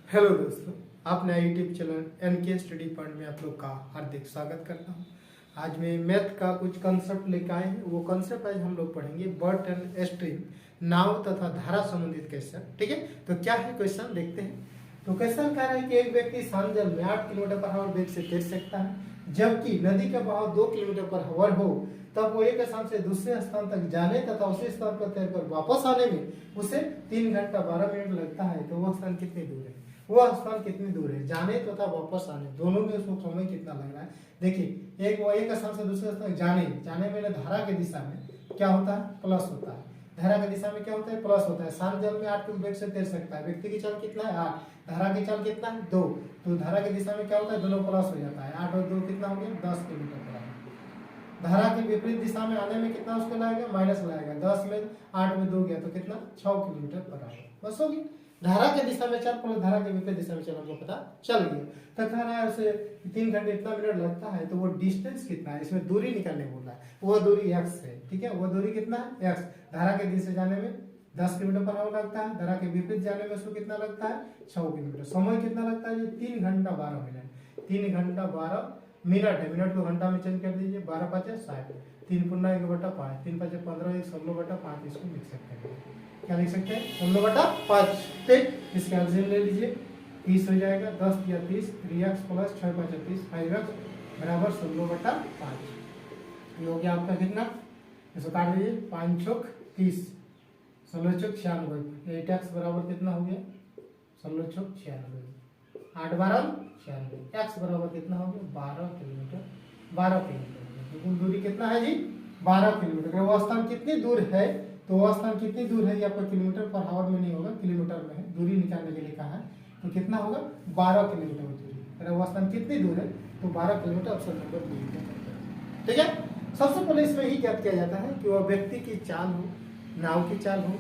Hello दोस्तों, अपने YouTube channel NK study point में आप लोग का हार्दिक स्वागत करता हूं। आज मैं मैथ का कुछ कंसेप्ट लेकर आए हैं। वो कंसेप्ट आज हम लोग पढ़ेंगे बर्ट एंड स्ट्रीम, नाव तथा धारा संबंधित क्वेश्चन। ठीक है, तो क्या है क्वेश्चन देखते हैं। तो क्वेश्चन कह रहा है कि एक व्यक्ति शांत जल में 8 किलोमीटर पर आवर वेग से तैर सकता है, जबकि नदी का बहाव 2 किलोमीटर पर आवर हो। तब वो एक स्थान से दूसरे स्थान तक जाने तथा उसी स्थान पर तैरकर वापस आने में उसे 3 घंटा 12 मिनट लगता है। तो वह स्थान कितनी दूर है? वो स्थान कितनी दूर है? जाने तथा वापस आने दोनों में उसको समय कितना लग रहा है। देखिए, एक स्थान से दूसरे स्थान जाने में धारा की दिशा में क्या होता है? प्लस होता है। धारा की दिशा में क्या होता है? प्लस होता है। शांत जल में 8 किलोमीटर वेग से तैर सकता है। व्यक्ति की चाल कितना है? 8। धारा की चाल कितना है? 2। तो धारा की दिशा में क्या होता है? दोनों प्लस हो जाता है। 8 और 2 कितना हो गया? 10 किलोमीटर पर आवर। धारा की विपरीत दिशा में आने में कितना उसको लगेगा? माइनस लगेगा। 10 में 8 में 2 गया तो कितना? 6 किलोमीटर पर आवर। बस होगी। धारा के दिशा में चल प्लस धारा के विपरीत दिशा में चल, हमको पता चल गया। तो कह रहा है उसे 3 घंटे इतना मिनट लगता है। तो वो डिस्टेंस कितना है? इसमें दूरी निकालने बोला है। वो दूरी x है। ठीक है, वो दूरी कितना है? x। धारा के दिशा से जाने में 10 किलोमीटर पर आवर लगता है। धारा के विपरीत जाने में उसको कितना लगता है? 6 किलोमीटर। समय कितना लगता है? 3 घंटा 12 मिनट। 3 घंटा 12 मिनट है। मिनट को घंटा में चेंज कर दीजिए। 12 × 5 = 60। 3 × 1/5। 3 × 5 = 15। 1 16/5 इसको लिख सकते हैं। क्या लिख सकते हैं? 16/5। ठीक, इसका एलसीएम ले लीजिए। 30 हो जाएगा। 10 × 30 3x + 6 × 5 = 30 5x बराबर 16/5। ये हो गया आपका कितना? इसको काट दीजिए। 5 चौक 30, 16 चौक 96। 8x बराबर कितना हो गया? 16 चौक 96, 8 12 96। x बराबर कितना हो गया? 12 किलोमीटर। 12 किलोमीटर कुल दूरी कितना है जी? 12 किलोमीटर। वो स्थान कितनी दूर है? तो वो स्थान कितनी दूर है? ये आपका किलोमीटर पर आवर में नहीं होगा, किलोमीटर में है। दूरी निकालने के लिए कहा है। तो कितना होगा? 12 किलोमीटर दूरी। अरे वो स्थान कितनी दूर है? तो 12 किलोमीटर। Option number B. ठीक है, सबसे पहले इसमें ही क्या किया जाता है कि वह व्यक्ति की चाल हो, नाव की चाल हो,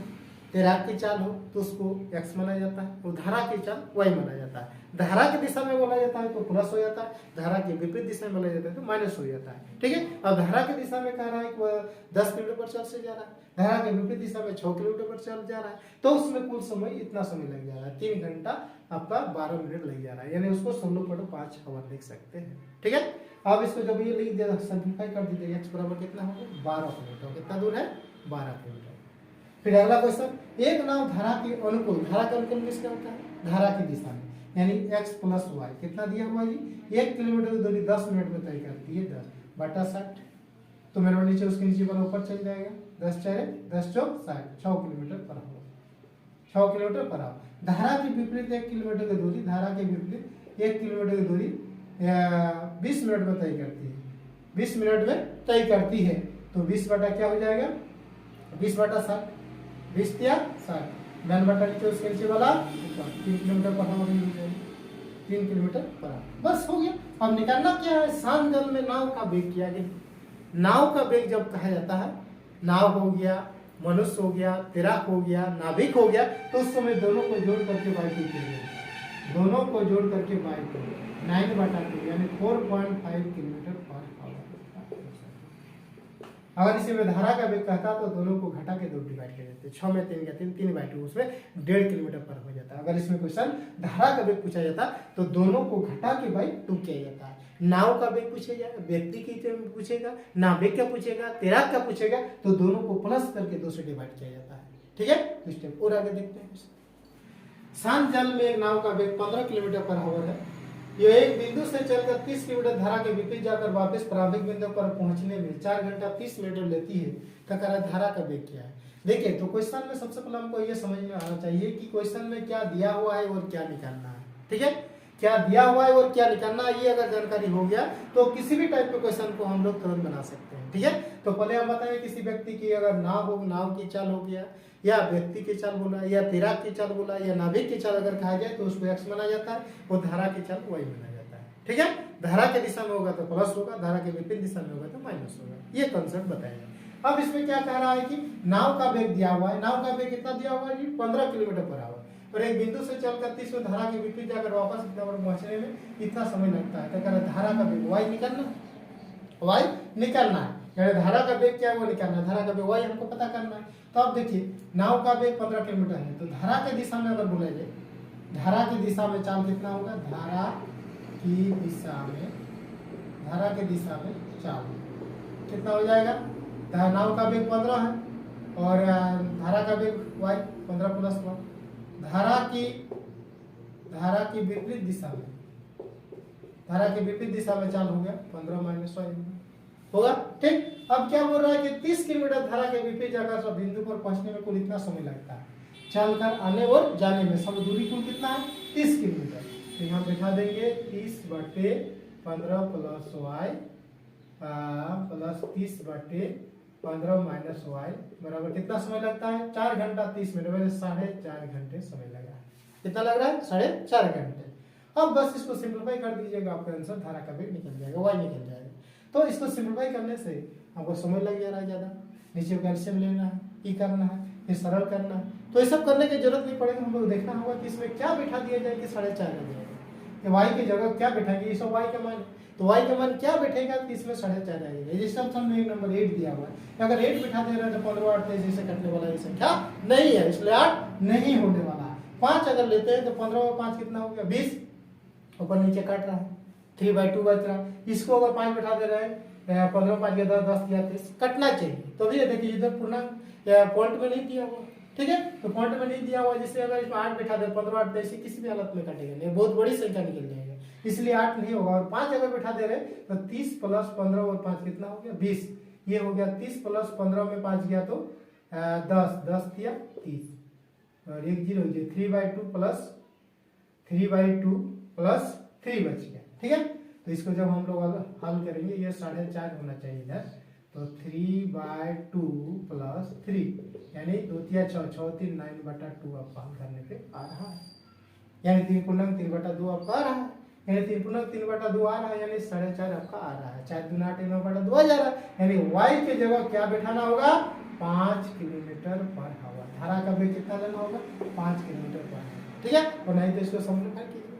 तैराक की चाल हो तो उसको x माना जाता है। तो धारा की चाल y माना जाता है। धारा की दिशा में बोला जाता है तो प्लस हो जाता है। धारा की विपरीत दिशा में बोला जाता है तो माइनस हो जाता है। ठीक है, अब धारा की दिशा में कह रहा है कि वह 10 किलोमीटर पर चल से जा रहा है। धारा के विपरीत दिशा में 6 किलोमीटर पर चल जा रहा है। तो उसमें कुल समय इतना समय लग जा रहा है। 3 घंटा आपका 12 मिनट लग जा रहा है। यानी उसको 16/5 आवर लिख सकते हैं। ठीक है, अब इसको जब ये लिख दिया सिंपलीफाई कर दीजिए। x बराबर कितना होगा? 12 किलोमीटर। कितना दूर है? 12 किलोमीटर। फिर अगला क्वेश्चन, एक नाव धारा के अनुकूल, धारा के अनुकूल किसका होता है? धारा की दिशा में, यानी x + y कितना दिया हुआ जी? 1 किलोमीटर की दूरी 10 मिनट में तय करती है। 10/60। तो मेरे नीचे उसके नीचे वाला ऊपर चल जाएगा। 10 4 10 चौक 60, 6 kilometre per hour. 6 kilometre per hour. धारा के विपरीत 1 किलोमीटर की दूरी, धारा के विपरीत 1 किलोमीटर की दूरी 20 मिनट में तय करती है। 20 मिनट में तय करती है। तो 20 बटा क्या हो जाएगा? 20/60। 20 × 60। मैन बटा नीचे उसके नीचे वाला 3 किलोमीटर पर आवर हो जाएगा। 3 किलोमीटर पर आवर। बस हो गया। अब निकालना क्या है? शांत जल में नाव का वेग किया गया। नाव का वेग जब कहा जाता है, नाव हो गया, मनुष्य हो गया, तैराक हो गया, नाविक हो गया, तो उस समय दोनों को जोड़ करके बाई 2 किया गया। दोनों को जोड़ करके बाई 2 9/2 यानी 4.5 किलोमीटर पर आवर। अगर इसी में धारा का वेग कहता तो दोनों को घटा के 2 डिवाइड कर देते। 6 में 3 गया 3, 3/2 उसमें 1.5 किलोमीटर पर हो जाता है। अगर इसमें क्वेश्चन धारा का वेग पूछा जाता तो दोनों को घटा के बाई 2 किया जाता है। नाव का वेग पूछेगा, व्यक्ति की पूछेगा, नाविक का पूछेगा, तैराक का पूछेगा, तो दोनों को प्लस करके 2 से डिवाइड किया जाता है। ठीक है, तो स्टेप और आगे देखते हैं। शांत जल में एक नाव का वेग 15 किलोमीटर पर आवर है। यह एक बिंदु से चलकर 30 किलोमीटर धारा के विपरीत जाकर वापस प्रारंभिक बिंदु पर पहुंचने में 4 घंटा 30 मिनट लेती है। तो कह रहा है धारा का वेग क्या है? देखिए, तो क्वेश्चन में सबसे पहले हमको ये समझ में आना चाहिए कि क्वेश्चन में क्या दिया हुआ है और क्या निकालना है। ठीक है, क्या दिया हुआ है और क्या निकालना है, ये अगर जानकारी हो गया तो किसी भी टाइप के क्वेश्चन को हम लोग तुरंत बना सकते हैं। ठीक है, तो पहले हम बताएं किसी व्यक्ति की अगर नाव हो, नाव की चाल हो गया, या व्यक्ति की चाल बोला, या तैराक की चाल बोला, या नाविक की चाल अगर कहा जाए तो उसको x माना जाता है और धारा की चाल y माना जाता है। ठीक है, धारा के दिशा में होगा तो प्लस होगा, धारा के विपरीत दिशा में होगा तो माइनस होगा। ये कंसेप्ट बताएगा। अब इसमें क्या कह रहा है कि नाव का वेग दिया हुआ है। नाव का वेग कितना दिया हुआ है जी? 15 किलोमीटर पर आवर। और एक बिंदु से चलकर 30 में धारा के विपरीत जाकर वापस इतना पर पहुंचने में इतना समय लगता है। तो कह रहा है धारा का वेग y निकालना है। यानी धारा का वेग क्या है वो निकालना है। धारा का वेग y हमको पता करना है। तो अब देखिए, नाव का वेग 15 किलोमीटर है। तो धारा के दिशा में अगर बोला जाए धारा की दिशा में चाल कितना होगा, धारा की दिशा में चाल कितना हो जाएगा, नाव का वेग 15 है और धारा का वेग y 15 प्लस 1, धारा की विपरीत दिशा में चाल हो गया 15 माइनस y होगा। ठीक, अब क्या बोल रहा है कि 30 किलोमीटर धारा के विपरीत जगह से बिंदु पर पहुंचने में कुल इतना समय लगता है, चलकर आने और जाने में सब दूरी कुल कितना है 30 किलोमीटर। तो यहाँ बैठा देंगे 30/15 plus y plus 30/15 minus y बराबर कितना समय लगता है, 4 घंटा 30 मिनट, मैंने 4.5 घंटे समय लगा। कितना लग रहा है, 4.5 घंटे। अब बस इसको सिंपलीफाई कर दीजिएगा, आपका आंसर धारा का वेग निकल जाएगा, y निकल जाएगा। तो इसको सिंपलीफाई करने से आपको समय लग जा रहा है ज़्यादा, नीचे कैल्शियम लेना है, ई करना है, फिर सरल करना है। तो ये सब करने की जरूरत नहीं पड़ेगी, हम लोग देखना होगा कि इसमें क्या बिठा दिया जाए कि 4.5 हो जाएगा, कि y की जगह क्या बैठाएंगे, ये सब y का मान, तो y का मान क्या बैठेगा कि इसमें 4.5 आएगा। रजिस्टर ऑप्शन में एक नंबर 8 दिया हुआ है, अगर 8 बिठा दे रहे हैं तो 15 8 23 से कटने वाला ये संख्या नहीं है, इसलिए 8 नहीं होने वाला है। 5 अगर लेते हैं तो 15 और 5 कितना हो गया 20, ऊपर नीचे काट रहा है, 3/2 बच रहा है। इसको अगर 5 बिठा दे रहे हैं 15 5 के 10 10 या 30 कटना चाहिए। तो भी देखिए इधर पूर्णांक पॉइंट में नहीं दिया हुआ, ठीक है, तो पॉइंट में नहीं दिया हुआ, जिससे अगर इसमें 8 बिठा दे 15 8 23 किसी भी हालत में कटेगा नहीं, बहुत बड़ी संख्या निकल जाएगा, इसलिए 8 नहीं होगा। और 5 अगर बिठा दे रहे तो 30 प्लस 15 और 5 कितना हो गया 20, ये हो गया 30 प्लस 15 में 5 गया तो 10 10 दिया 30 और 1 0 3/2 प्लस 3 बच गया, ठीक है। तो इसको जब हम लोग हल करेंगे ये 4.5 होना चाहिए इधर, तो 3/2 प्लस 3 यानी 2 3 6 6 3 9/2 आपका हल करने पे आ रहा है, यानी 3 पूर्णांक 3/2 आपका आ रहा है, यानी 3 पूर्णांक 3/2 आ रहा है, यानी 4.5 आपका आ रहा है, 4 दूना 8 9/2 आ जा रहा है, यानी y की जगह क्या बैठाना होगा 5 किलोमीटर पर आवर। धारा का वेग कितना लेना होगा 5 किलोमीटर पर आवर, ठीक है। और नहीं तो इसको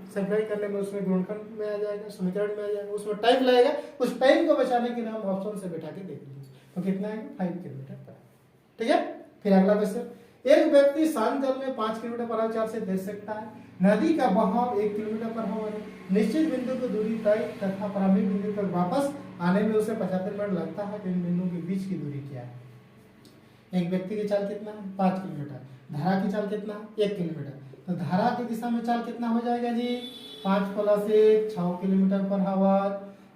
सिंप्लीफाई करने में उसमें गुणनखंड में आ जाएगा, समीकरण में आ जाएगा, उसमें टाइम लगेगा, उस टाइम को बचाने के लिए हम ऑप्शन से बैठा के देख लीजिए तो कितना आएगा 5 किलोमीटर पर, ठीक है। फिर अगला क्वेश्चन, एक व्यक्ति शांत जल में 5 किलोमीटर पर आवर से तैर सकता है, नदी का बहाव 1 किलोमीटर पर आवर है, निश्चित बिंदु की दूरी तय तथा प्रारंभिक बिंदु तक वापस आने में उसे 75 मिनट लगता है, तो इन बिंदुओं के बीच की दूरी क्या है। एक व्यक्ति की चाल कितना है 5 किलोमीटर, धारा की चाल कितना है 1 किलोमीटर, तो धारा की दिशा में चाल कितना हो जाएगा जी 5 प्लस 1 6 किलोमीटर पर आवर।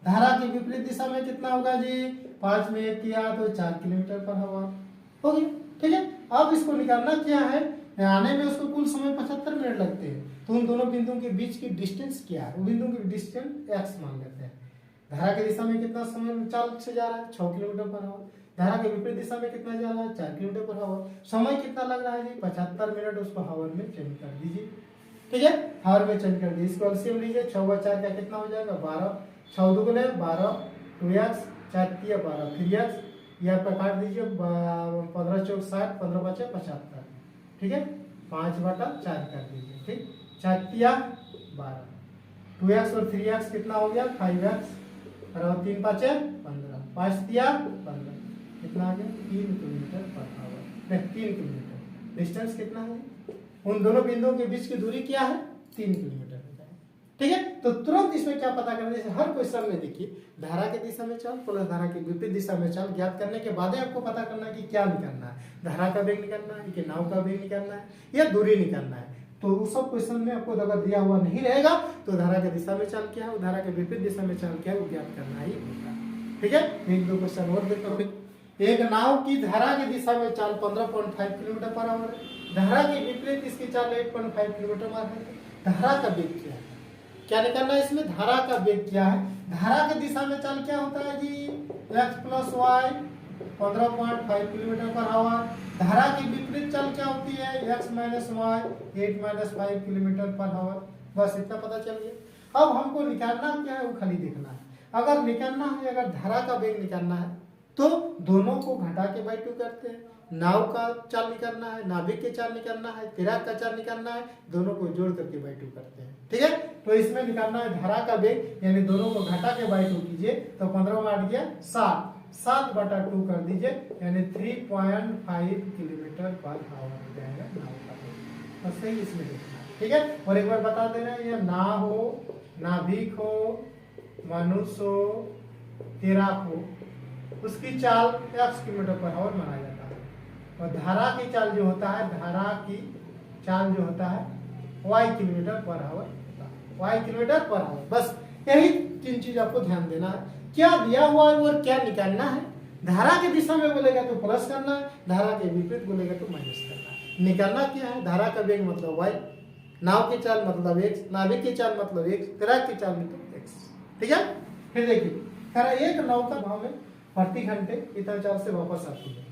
धारा की विपरीत दिशा में कितना होगा जी 5 में 1 किया तो 4 किलोमीटर पर आवर हो गई, ठीक है। अब इसको निकालना क्या है, आने में उसको कुल समय 75 मिनट लगते हैं, तो उन दोनों बिंदुओं के बीच की डिस्टेंस क्या है, वो बिंदुओं की डिस्टेंस x मान लेते हैं। धारा की दिशा में कितना समय चाल से जा रहा है 6 किलोमीटर पर आवर, धारा के विपरीत दिशा में कितना जा रहा है 4 किलोमीटर पर आवर, समय कितना लग रहा है जी 75 मिनट, उसको हावर में चेंज कर दीजिए, ठीक है, हावर में चेंज कर दीजिए। इसको एलसीएम लीजिए, 6 × 4 का कितना हो जाएगा 12, 6 2 12 2x 4 3 12 3x, ये आपका काट दीजिए 15 4 60 15 5 75, ठीक है, 5/4 कर दीजिए, ठीक, 4 3 12 2x और 3x कितना हो गया 5x और 3 5 15 5 3 15 कितना आ गया 3 kilometre per hour, 3 kilometre distance कितना है, उन दोनों बिंदुओं के बीच की दूरी क्या है 3 किलोमीटर होता है, ठीक है। तो तुरंत इसमें क्या पता करना है, जैसे हर क्वेश्चन में देखिए धारा की दिशा में चाल प्लस धारा की विपरीत दिशा में चाल ज्ञात करने के बाद आपको पता करना है कि क्या निकालना है, धारा का वेग निकालना है कि नाव का वेग निकालना है या दूरी निकालना है। तो उस सब क्वेश्चन में आपको अगर दिया हुआ नहीं रहेगा तो धारा की दिशा में चाल क्या है, धारा के विपरीत दिशा में चाल क्या है वो ज्ञात करना ही होगा, ठीक है। एक दो क्वेश्चन और देखो, एक नाव की धारा की दिशा में चाल 15.5 किलोमीटर पर आवर है, धारा के विपरीत इसकी चाल 8.5 किलोमीटर पर है, धारा का वेग क्या है, क्या निकालना है इसमें, धारा का वेग क्या है। धारा की दिशा में चाल क्या होता है जी x + y 15.5 kilometre per hour, धारा की विपरीत चाल क्या होती है x - y 8 - 5 kilometre per hour, बस इतना पता चल गया। अब हमको निकालना क्या है वो खाली देखना है, अगर निकालना है अगर धारा का वेग निकालना है तो दोनों को घटा के बाई 2 करते हैं, नाव का चाल निकालना है, नाविक के चाल निकालना है, तैराक का चाल निकालना है, दोनों को जोड़ करके बाई 2 करते हैं, ठीक है। तो इसमें निकालना है धारा का वेग, यानी दोनों को घटा के बाई 2 कीजिए तो 15 में 8 गया 7, 7/2 कर दीजिए यानी 3.5 किलोमीटर पर आवर हो जाएगा नाव का वेग, बस सही इसमें देखना, ठीक है। और एक बार बता दे रहे हैं, ये ना हो, नाभिक हो, मनुष्य हो, तैराक हो, उसकी चाल x किलोमीटर पर आवर माना जाता है। और धारा की चाल जो होता है, धारा की चाल जो होता है y किलोमीटर पर आवर होता है, y किलोमीटर पर आवर। बस यही 3 चीज आपको ध्यान देना है, क्या दिया हुआ है और क्या निकालना है। धारा की दिशा में बोलेगा तो प्लस करना है, धारा के विपरीत बोलेगा तो माइनस करना है। निकालना क्या है, धारा का वेग मतलब y, नाव की चाल मतलब x, नाविक की चाल मतलब x, तैराक की चाल मतलब x। ठीक है। फिर देखिए एक नौका भाव में प्रति घंटे इतना चाल से वापस आती है,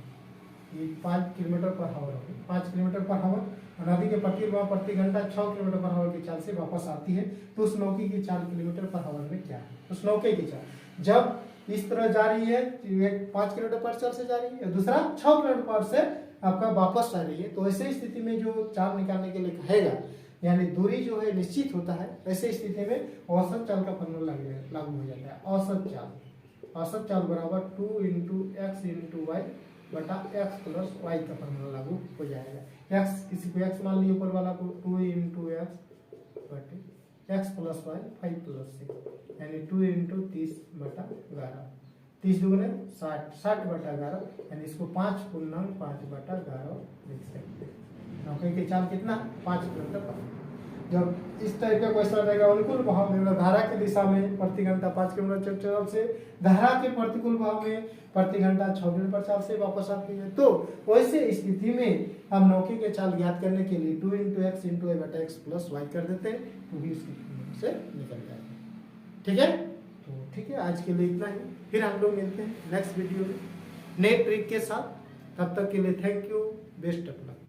ये 5 किलोमीटर पर आवर होगी, 5 किलोमीटर पर आवर। नदी के प्रति घंटा 6 किलोमीटर पर आवर की चाल से वापस आती है। तो उस नौके की चाल किलोमीटर पर आवर में क्या है, उस नौके की चाल जब इस तरह जा रही है, एक 5 किलोमीटर पर चाल से जा रही है, दूसरा 6 किलोमीटर पर से आपका वापस आ रही है, तो ऐसे स्थिति में जो चाल निकालने के लिए कहेगा, यानी दूरी जो है निश्चित होता है, ऐसे स्थिति में औसत चाल का फॉर्मूला लागू हो जाता है। औसत चाल बराबर 2 × x × y बटा x प्लस y का फॉर्मूला लागू हो जाएगा। x किसी को x मान लिया, ऊपर वाला को 2 × x बटे x प्लस y 5 प्लस 6, यानी 2 × 30 बटा 11, 30 दूनी 60, 60 बटा 11, यानी इसको 5 × 5 बटा 11 लिख सकते हैं। नौके की चाल कितना, 5 किलोमीटर पर। जब इस टाइप का क्वेश्चन रहेगा अनुकूल भाव में, धारा की दिशा में प्रति घंटा 5 किलोमीटर चाल से, धारा के प्रतिकूल भाव में प्रति घंटा 6 किलोमीटर चाल से वापस आती है, तो वैसे स्थिति में हम नौके के चाल ज्ञात करने के लिए 2 × x × y बटा x प्लस y कर देते हैं, तो भी उसकी से निकल जाएगा। ठीक है। तो ठीक है, आज के लिए इतना ही, फिर हम लोग मिलते हैं नेक्स्ट वीडियो में नए ट्रिक के साथ। तब तक के लिए thank you, best of luck.